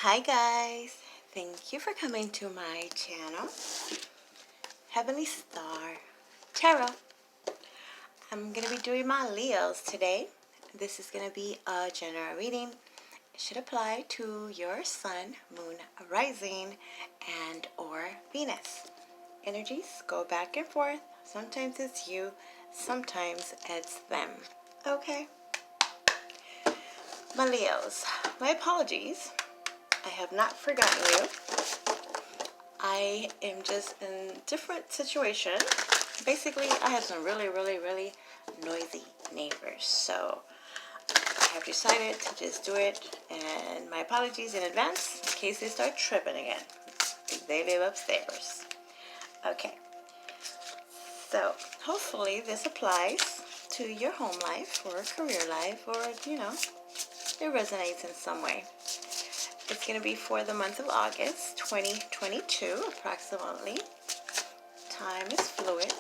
Hi guys, thank you for coming to my channel, Heavenly Star Tarot. I'm going to be doing my Leos today. This is going to be a general reading. It should apply to your sun, moon, rising, and or Venus. Energies go back and forth. Sometimes it's you, sometimes it's them. Okay? My Leos, my apologies. I have not forgotten you. I am just in a different situation. Basically, I have some really noisy neighbors. So I have decided to just do it. And my apologies in advance in case they start tripping again. They live upstairs. Okay. So hopefully this applies to your home life or career life or, it resonates in some way. It's going to be for the month of August 2022, approximately. Time is fluid.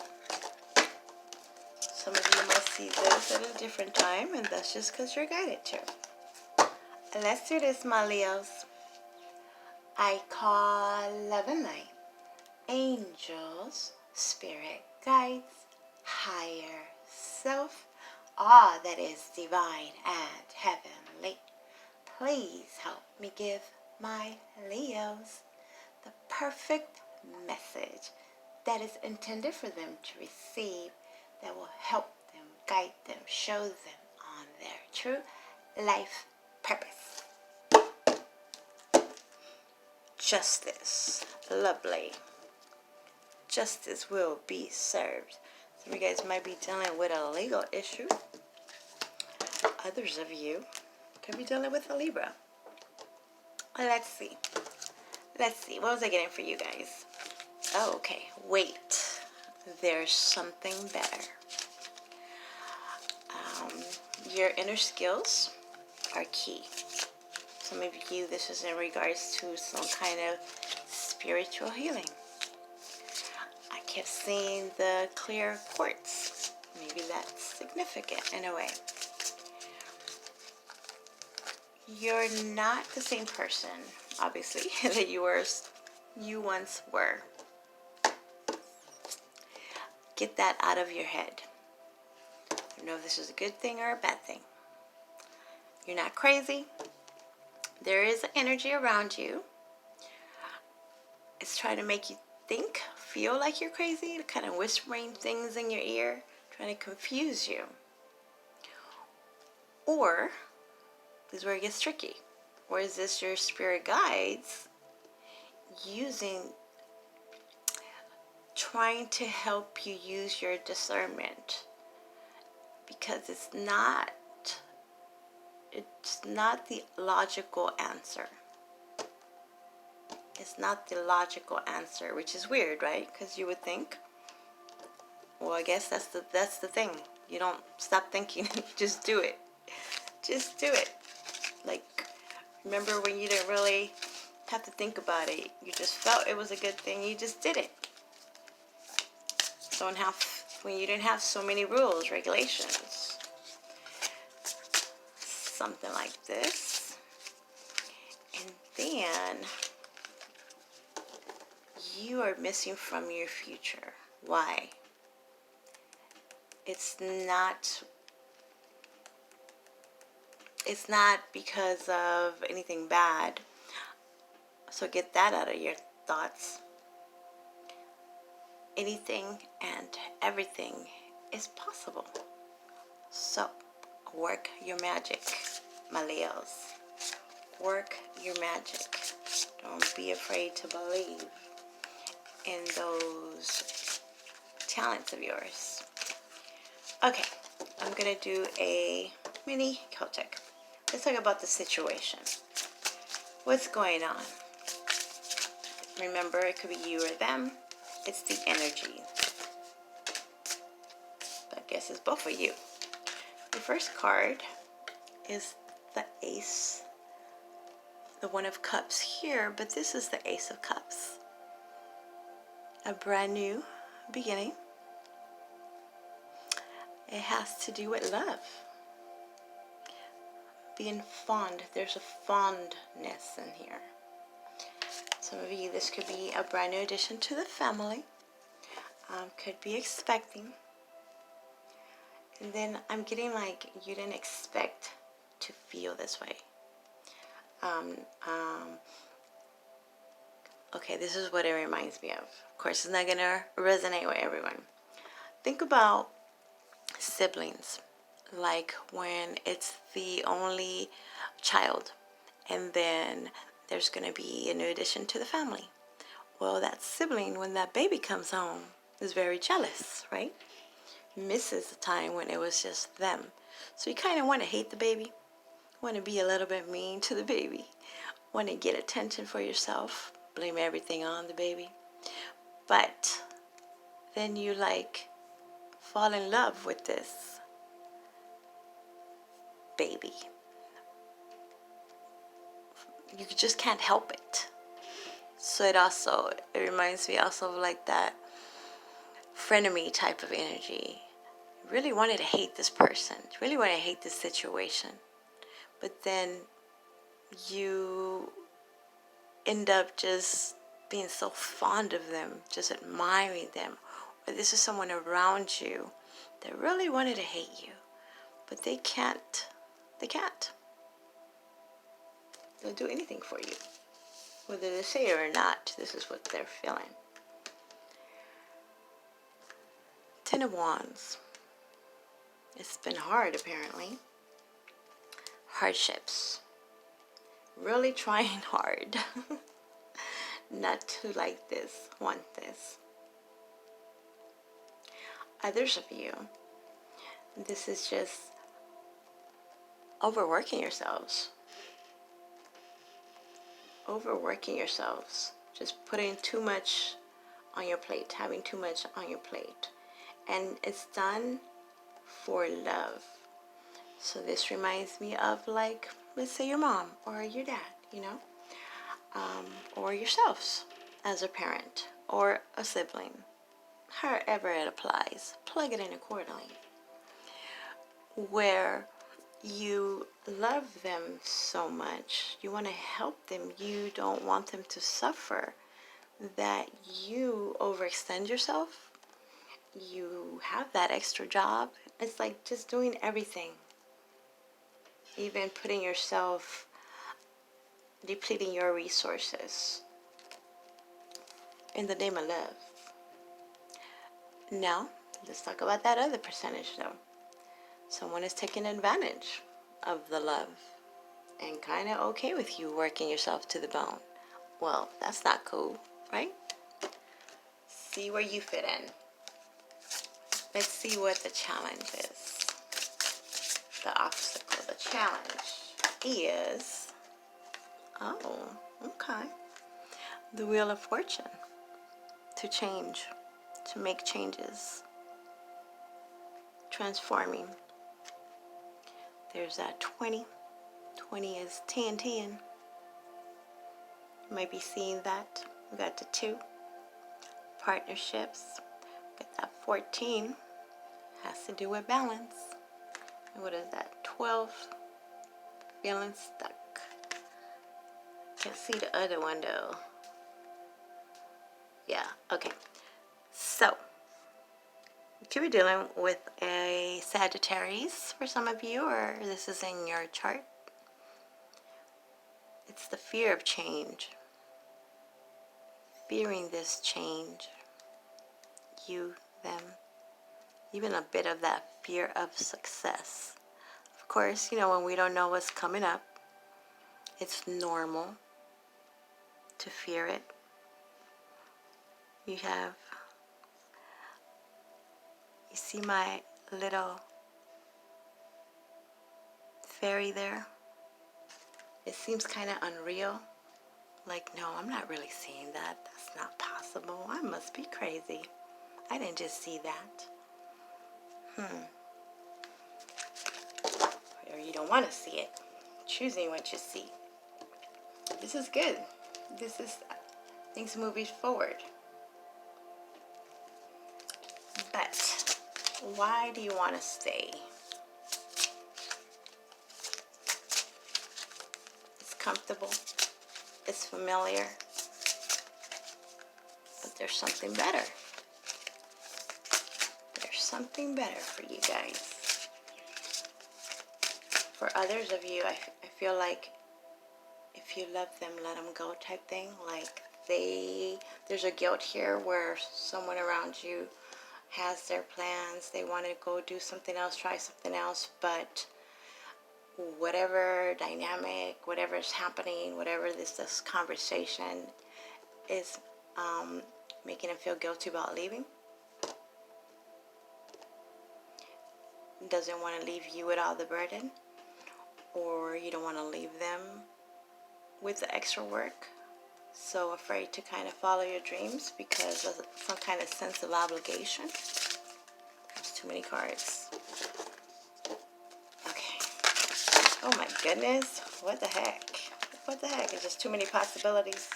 Some of you might see this at a different time, and that's just because you're guided to. Let's do this, my Leos. I call love and light, angels, spirit guides, higher self, all that is divine and heavenly. Please help me give my Leos the perfect message that is intended for them to receive, that will help them, guide them, show them on their true life purpose. Justice. Lovely. Justice will be served. Some of you guys might be dealing with a legal issue. Others of you could be dealing with a Libra. Let's see. What was I getting for you guys? Oh, okay. Wait. There's something better. Your inner skills are key. Some of you, this is in regards to some kind of spiritual healing. I kept seeing the clear quartz. Maybe that's significant in a way. You're not the same person, obviously, that you once were. Get that out of your head. I don't know if this is a good thing or a bad thing. You're not crazy. There is an energy around you. It's trying to make you think, feel like you're crazy, kind of whispering things in your ear, trying to confuse you. Or this is where it gets tricky. Or is this your spirit guides trying to help you use your discernment? Because it's not the logical answer. It's not the logical answer, which is weird, right? Because you would think, well, I guess that's the thing. You don't stop thinking, just do it. Just do it. Like, remember when you didn't really have to think about it? You just felt it was a good thing. You just did it. When you didn't have so many rules, regulations. Something like this. And then you are missing from your future. Why? It's not because of anything bad. So get that out of your thoughts. Anything and everything is possible. So work your magic, my Leos. Work your magic. Don't be afraid to believe in those talents of yours. Okay, I'm going to do a mini Celtic. Let's talk about the situation. What's going on? Remember, it could be you or them. It's the energy. I guess it's both of you. The first card is the Ace. The One of Cups here, but this is the Ace of Cups. A brand new beginning. It has to do with love. being fond. There's a fondness in here. Some of you, this could be a brand new addition to the family. Could be expecting. And then I'm getting like you didn't expect to feel this way. Okay, this is what it reminds me of. Of course, it's not going to resonate with everyone. Think about siblings, like when it's the only child, and then there's going to be a new addition to the family. Well, that sibling, when that baby comes home, is very jealous, right? Misses the time when it was just them. So you kind of want to hate the baby, want to be a little bit mean to the baby, want to get attention for yourself, blame everything on the baby. But then you like fall in love with this baby. You just can't help it. So it reminds me also of like that frenemy type of energy. You really wanted to hate this person. You really want to hate this situation. But then you end up just being so fond of them, just admiring them. Or this is someone around you that really wanted to hate you. But they can't. They can't. They'll do anything for you. Whether they say it or not, this is what they're feeling. Ten of Wands. It's been hard, apparently. Hardships. Really trying hard not to like this, want this. Others of you, this is just overworking yourselves. Overworking yourselves. Just putting too much on your plate, having too much on your plate. And it's done for love. So this reminds me of, like, let's say your mom or your dad, you know, or yourselves as a parent or a sibling. However it applies, plug it in accordingly. Where you love them so much, you want to help them, you don't want them to suffer, that you overextend yourself. You have that extra job. It's like just doing everything. Even putting yourself, depleting your resources in the name of love. Now, let's talk about that other percentage though. Someone is taking advantage of the love and kind of okay with you working yourself to the bone. Well, that's not cool, right? See where you fit in. Let's see what the challenge is. The obstacle, the challenge is, oh, okay. The Wheel of Fortune. To change, to make changes, transforming. There's that 20. 20 is 10. You might be seeing that. We got the 2. Partnerships. Got that 14. Has to do with balance. And what is that? 12. Feeling stuck. Can't see the other one though. Yeah, okay. So, you could be dealing with a Sagittarius for some of you, or this is in your chart. It's the fear of change. Fearing this change. You, them. Even a bit of that fear of success. Of course, you know, when we don't know what's coming up, it's normal to fear it. You see my little fairy there? It seems kind of unreal. Like, no, I'm not really seeing that. That's not possible. I must be crazy. I didn't just see that. Or you don't want to see it. Choosing what you see. This is good. This is things moving forward. But why do you want to stay? comfortable. It's familiar. But there's something better. There's something better for you guys. For others of you, I feel like if you love them, let them go type thing. Like there's a guilt here where someone around you has their plans. They want to go do something else, try something else, but whatever dynamic, whatever is happening, whatever this conversation is making them feel guilty about leaving. Doesn't want to leave you with all the burden, or you don't want to leave them with the extra work. So afraid to kind of follow your dreams because of some kind of sense of obligation. There's too many cards. Okay. Oh my goodness. What the heck? What the heck? There's just too many possibilities.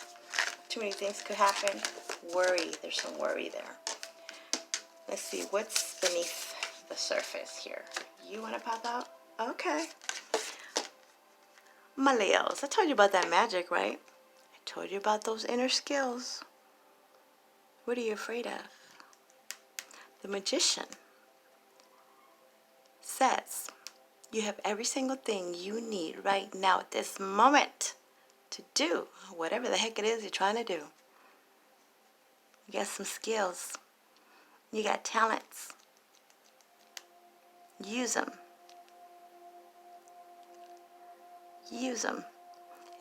Too many things could happen. Worry. There's some worry there. Let's see. What's beneath the surface here? You want to pop out? Okay. My Leos. I told you about that magic, right? I told you about those inner skills. What are you afraid of? The Magician says you have every single thing you need right now at this moment to do whatever the heck it is you're trying to do. You got some skills. You got talents. Use them. Use them.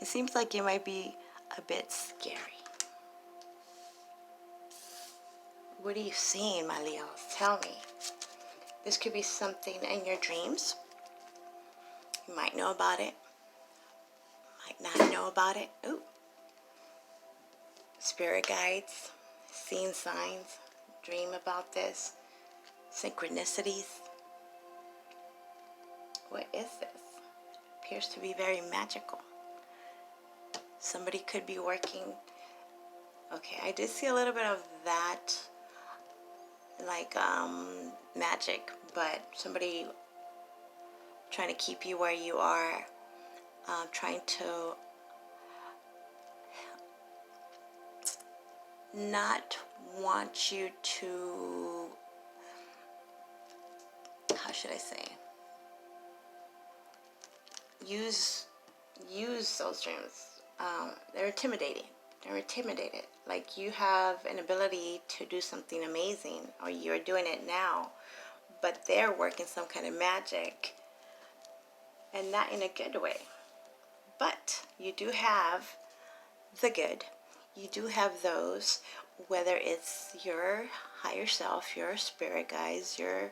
It seems like you might be a bit scary. What are you seeing, my Leos? Tell me. This could be something in your dreams. You might know about it. Might not know about it. Ooh. Spirit guides, seeing signs, dream about this. Synchronicities. What is this? Appears to be very magical. Somebody could be working. Okay, I did see a little bit of that, like magic, but somebody trying to keep you where you are, trying to not want you to, how should I say, use those dreams. They're intimidating. They're intimidated. Like you have an ability to do something amazing, or you're doing it now, but they're working some kind of magic, and not in a good way. But you do have the good. You do have those, whether it's your higher self, your spirit guides, your,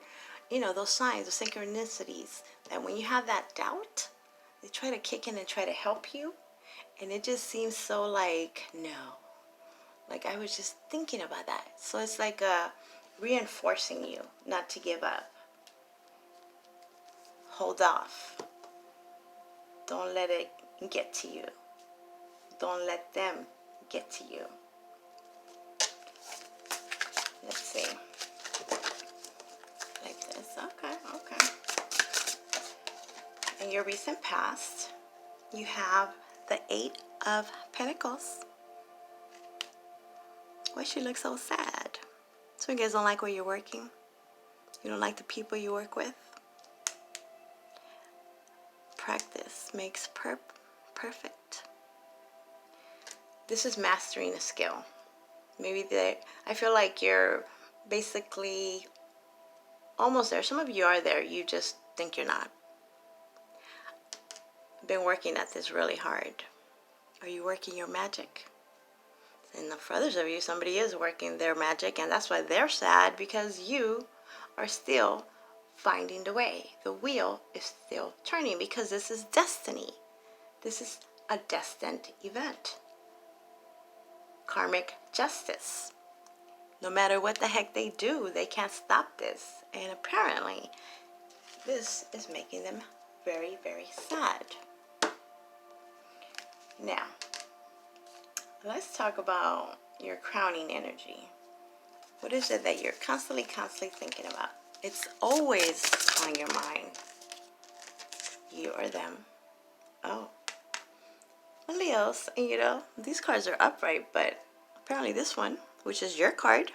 those signs, those synchronicities, that when you have that doubt, they try to kick in and try to help you. And it just seems so like, no. Like I was just thinking about that. So it's like reinforcing you not to give up. Hold off. Don't let it get to you. Don't let them get to you. Let's see. Like this. Okay. In your recent past, you have the 8 of Pentacles. Why she looks so sad? So you guys don't like where you're working? You don't like the people you work with? Practice makes perfect. This is mastering a skill. Maybe I feel like you're basically almost there. Some of you are there. You just think you're not. Been working at this really hard. Are you working your magic? And for others of you, somebody is working their magic, and that's why they're sad, because you are still finding the way. The wheel is still turning, because this is destiny. This is a destined event. Karmic justice. No matter what the heck they do, they can't stop this. And apparently, this is making them very, very sad. Now, let's talk about your crowning energy. What is it that you're constantly thinking about? It's always on your mind. You or them. Oh. Leos, and you know, these cards are upright, but apparently this one, which is your card,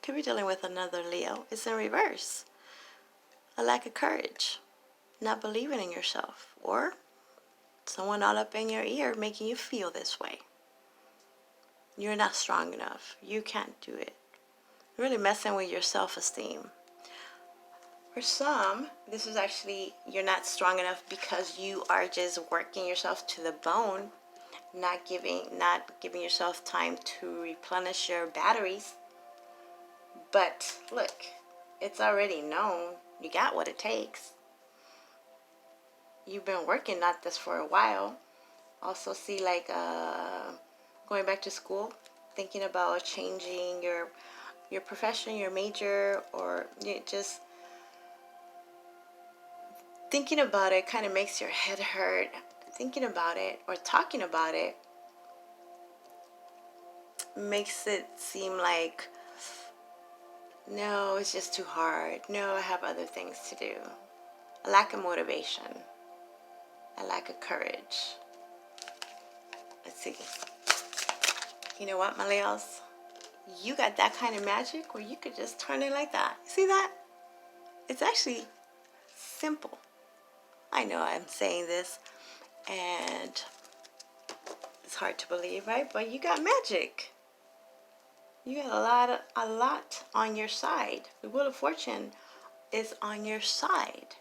could be dealing with another Leo. It's in reverse. A lack of courage, not believing in yourself, or someone all up in your ear making you feel this way. You're not strong enough. You can't do it. Really messing with your self-esteem. For some, this is actually, you're not strong enough because you are just working yourself to the bone, not giving yourself time to replenish your batteries. But look, it's already known. You got what it takes. You've been working at this for a while. Also see like going back to school, thinking about changing your profession, your major, or just thinking about it kind of makes your head hurt. Thinking about it or talking about it makes it seem like, no, it's just too hard. No, I have other things to do. A lack of motivation. A lack of courage. Let's see. You know what, my Leos? You got that kind of magic where you could just turn it like that. See that? It's actually simple. I know I'm saying this and it's hard to believe, right? But you got magic. You got a lot on your side. The Wheel of Fortune is on your side.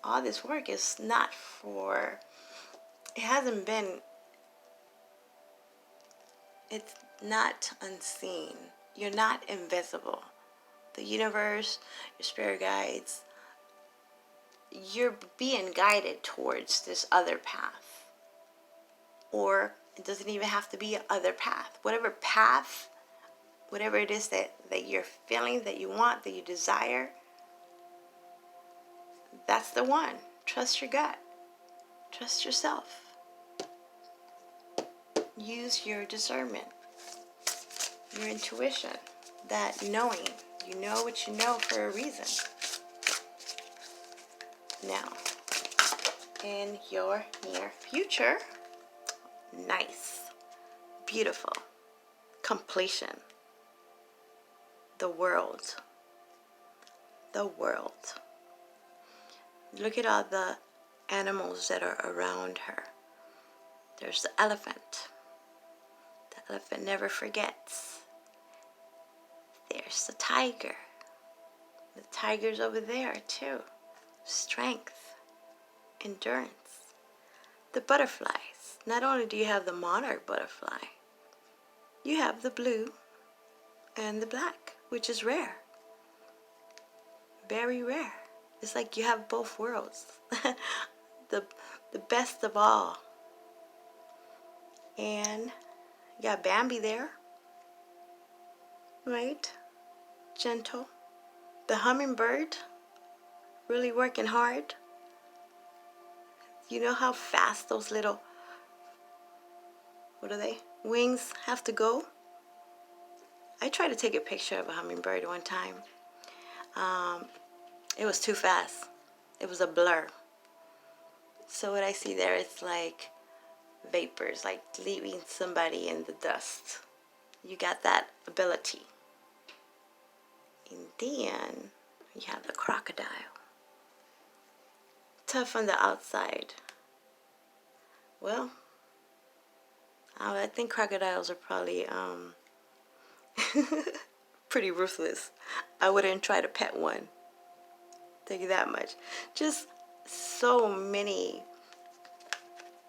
All this work is not for, it's not unseen. You're not invisible. The universe, your spirit guides, you're being guided towards this other path. Or it doesn't even have to be an other path. Whatever path, whatever it is that you're feeling, that you want, that you desire, that's the one. Trust your gut. Trust yourself. Use your discernment, your intuition, that knowing. You know what you know for a reason. Now, in your near future, nice, beautiful, completion, the world. The world. Look at all the animals that are around her. There's the elephant. The elephant never forgets. There's the tiger. The tiger's over there too. Strength, endurance. The butterflies. Not only do you have the monarch butterfly, you have the blue and the black, which is rare. Very rare. It's like you have both worlds. the best of all. And you got Bambi there. Right? Gentle. The hummingbird. Really working hard. You know how fast those little, what are they? Wings have to go? I tried to take a picture of a hummingbird one time. It was too fast. It was a blur. So what I see there is like vapors, like leaving somebody in the dust. You got that ability. And then you have the crocodile. Tough on the outside. Well, I think crocodiles are probably pretty ruthless. I wouldn't try to pet one. Tell you that much. Just so many.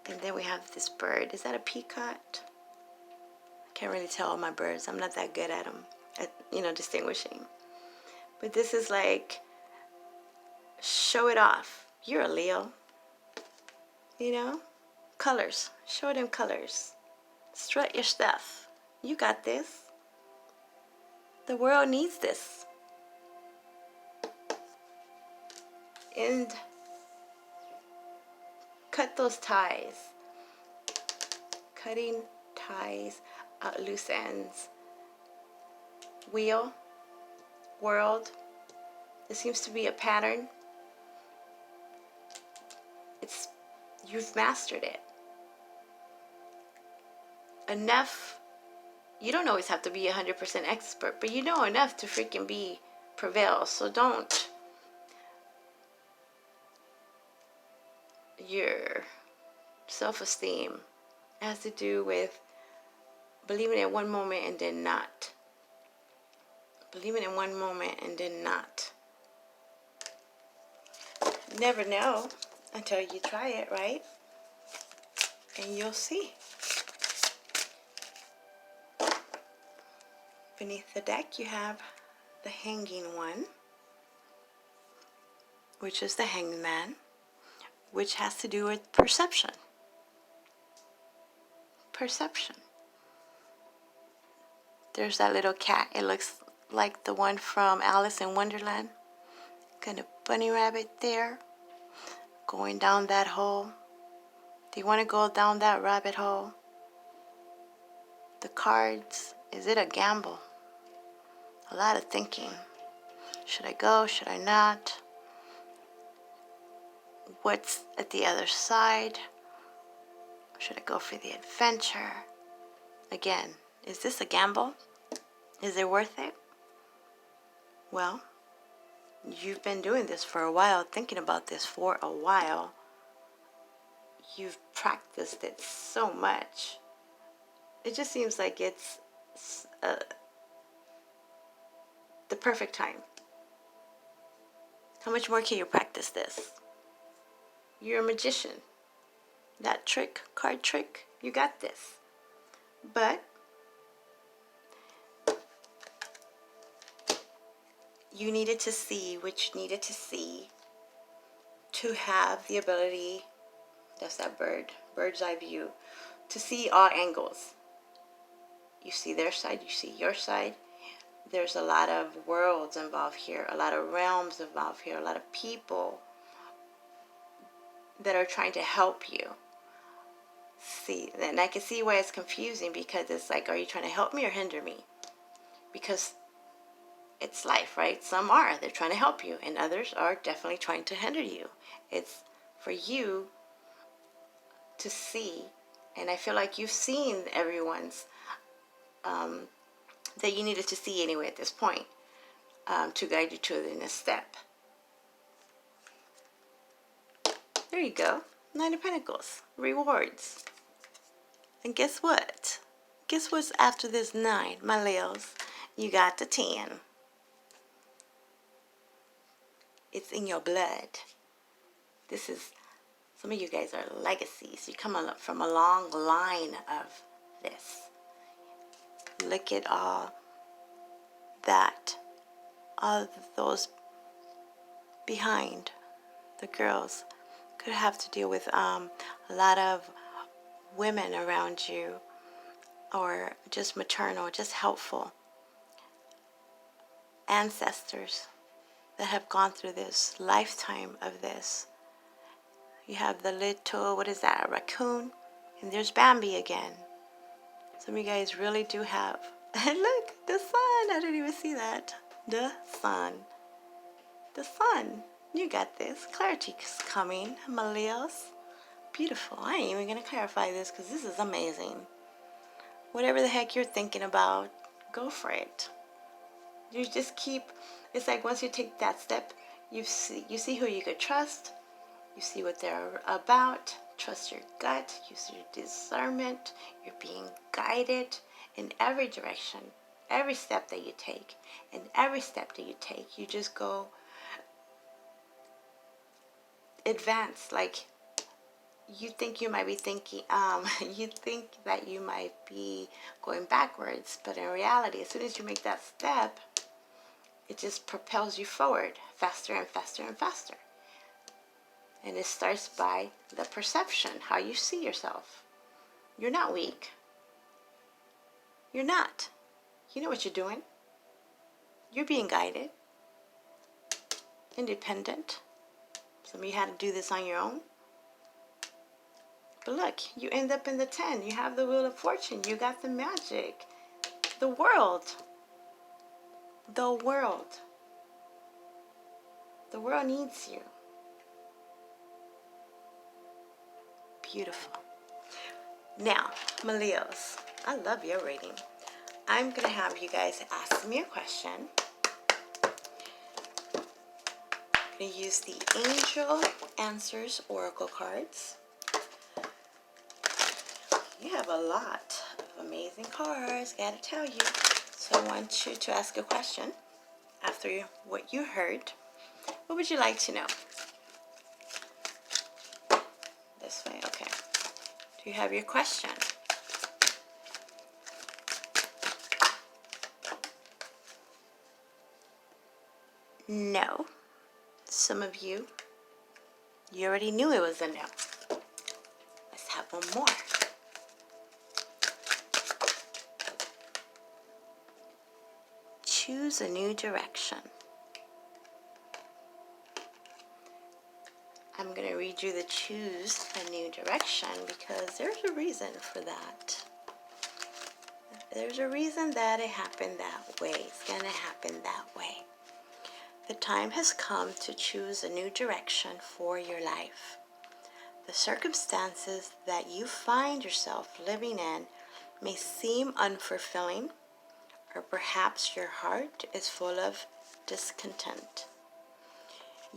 And then we have this bird. Is that a peacock? I can't really tell all my birds. I'm not that good at them, at distinguishing. But this is like, show it off. You're a Leo. Colors. Show them colors. Strut your stuff. You got this. The world needs this. And cut those ties. Cutting ties out loose ends. Wheel. World. It seems to be a pattern. You've mastered it. Enough. You don't always have to be 100% expert, but you know enough to freaking prevail. So don't. Your self-esteem has to do with believing in one moment and then not. Believing in one moment and then not. You never know until you try it, right? And you'll see. Beneath the deck you have the Hanging One, which is the Hanged Man, which has to do with perception. Perception. There's that little cat. It looks like the one from Alice in Wonderland. Got a bunny rabbit there going down that hole. Do you want to go down that rabbit hole? The cards. Is it a gamble? A lot of thinking. Should I go? Should I not? What's at the other side? Should I go for the adventure? Again, is this a gamble? Is it worth it? Well, you've been doing this for a while, thinking about this for a while. You've practiced it so much. It just seems like it's the perfect time. How much more can you practice this? You're a magician. That trick, card trick, you got this. But you needed to see what you needed to see to have the ability, that's that bird's eye view, to see all angles. You see their side, you see your side. There's a lot of worlds involved here, a lot of realms involved here, a lot of people that are trying to help you. See, and I can see why it's confusing, because it's like, are you trying to help me or hinder me? Because it's life, right? Some are. They're trying to help you, and others are definitely trying to hinder you. It's for you to see, and I feel like you've seen everyone's that you needed to see anyway at this point, to guide you to the next step. There you go. Nine of Pentacles. Rewards. And guess what? Guess what's after this 9, my Leos? You got the 10. It's in your blood. This is, some of you guys are legacies. You come from a long line of this. Look at all those behind. The girls could have to deal with a lot of women around you, or just maternal, just helpful ancestors that have gone through this lifetime of this. You have the little, what is that, a raccoon? And there's Bambi again. Some of you guys really do have, and look, the sun, I didn't even see that. The sun. The sun. You got this. Clarity is coming, my Leos. Beautiful. I ain't even going to clarify this because this is amazing. Whatever the heck you're thinking about, go for it. You just keep, it's like once you take that step, you see who you could trust. You see what they're about. Trust your gut. Use your discernment. You're being guided in every direction. Every step that you take. And every step that you take, you just go advance. Like, you think you might be thinking, you think that you might be going backwards. But in reality, as soon as you make that step, it just propels you forward faster and faster and faster. And it starts by the perception, how you see yourself. You're not weak. You're not. You know what you're doing. You're being guided. Independent. Some of you had to do this on your own. But look, you end up in the 10. You have the Wheel of Fortune. You got the magic. The world. The world. The world needs you. Beautiful. Now, my Leos, I love your reading. I'm going to have you guys ask me a question. I'm going to use the Angel Answers Oracle cards. You have a lot of amazing cards, gotta tell you. So I want you to ask a question after what you heard. What would you like to know? This way, okay. Do you have your question? No. Some of you already knew it was a no. Let's have one more. Choose a new direction. I'm going to read you the choose a new direction because there's a reason for that. There's a reason that it happened that way. It's going to happen that way. The time has come to choose a new direction for your life. The circumstances that you find yourself living in may seem unfulfilling, or perhaps your heart is full of discontent.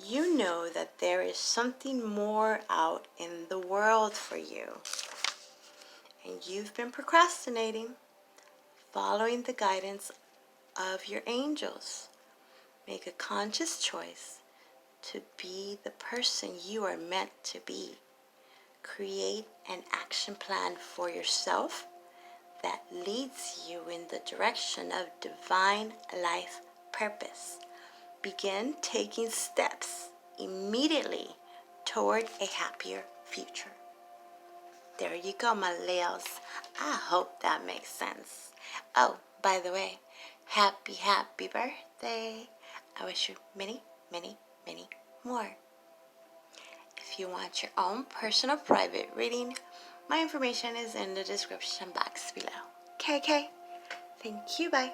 You know that there is something more out in the world for you, and you've been procrastinating, following the guidance of your angels. Make a conscious choice to be the person you are meant to be. Create an action plan for yourself that leads you in the direction of divine life purpose. Begin taking steps immediately toward a happier future. There you go, my Leos. I hope that makes sense. Oh, by the way, happy birthday. I wish you many, many, many more. If you want your own personal private reading, my information is in the description box below. Okay. Thank you, bye.